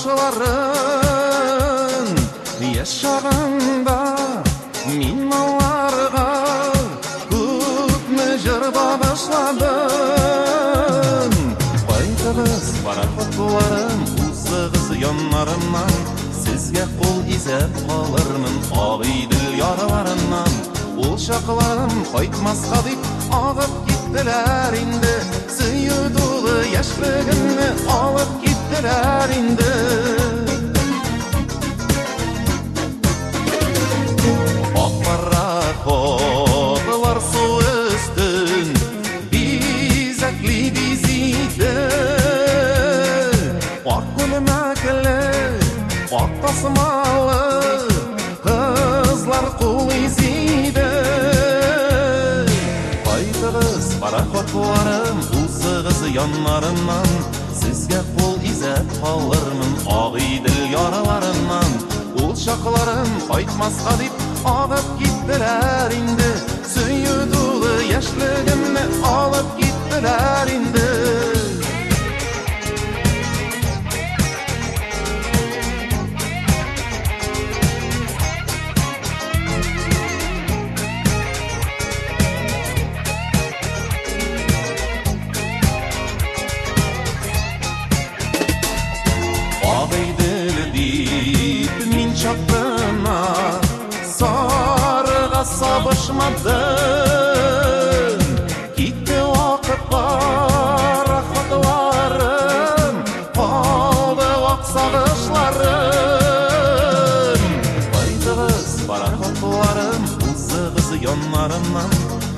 башларын яшаганда мин аларга күпме жыр багышладым. Кайтыгыз пароходларым, узыгыз яннарымнан, сезге кул изеп калырмын ак идил ярларыннан. Ул шакларым кайтмаска дип агып киттеләр инде, сөю тулы яшьлегемне алып киттеләр инде. Ак пароходлар су өстен бизәкли бизиде, ак күлмәкле, ак тасмалы кызлар кул изиде. Кайтыгыз пароходларым, узыгыз яннарымнан, сезге кул изеп калырмын ак идил ярларыннан. Ул шакларым кайтмаска дип агып киттеләр инде, сөю тулы яшьлегемне алып киттеләр инде. Ак идил дип мин чаптыма, сарыга сабышмадым. Китте вакыт пароходларым, калды ак сагышларым. Кайтыгыз пароходларым, узыгыз яннарымнан,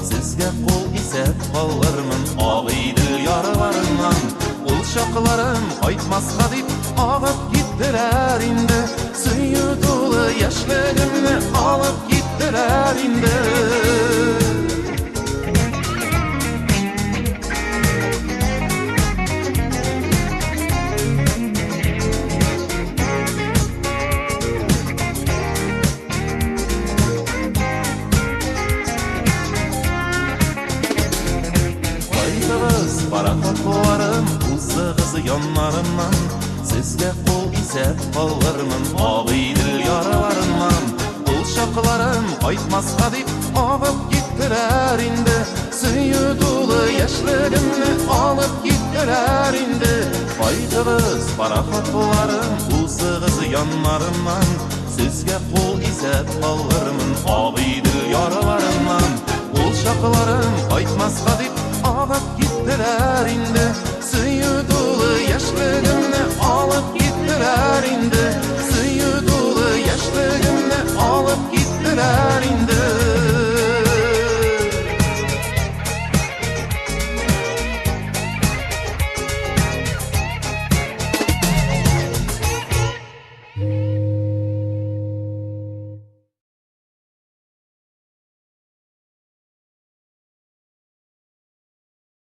сезге кул изеп калырмын ак идил ярларыннан. Ул шакларым кайтмаска дип агып киттеләр инде, сөю тулы яшьлегемне алып киттеләр инде. Кайтыгыз пароходларым, узыгыз яннарымнан, сезге кул изеп калырмын ак идил ярларыннан. Ул шакларым кайтмаска дип агып киттеләр инде, сөю тулы яшьлегемне алып киттеләр инде. Кайтыгыз пароходларым, узыгыз яннарымнан, сезге кул изеп калырмын ак идил ярларыннан. Ул шакларым кайтмаска дип агып киттеләр инде,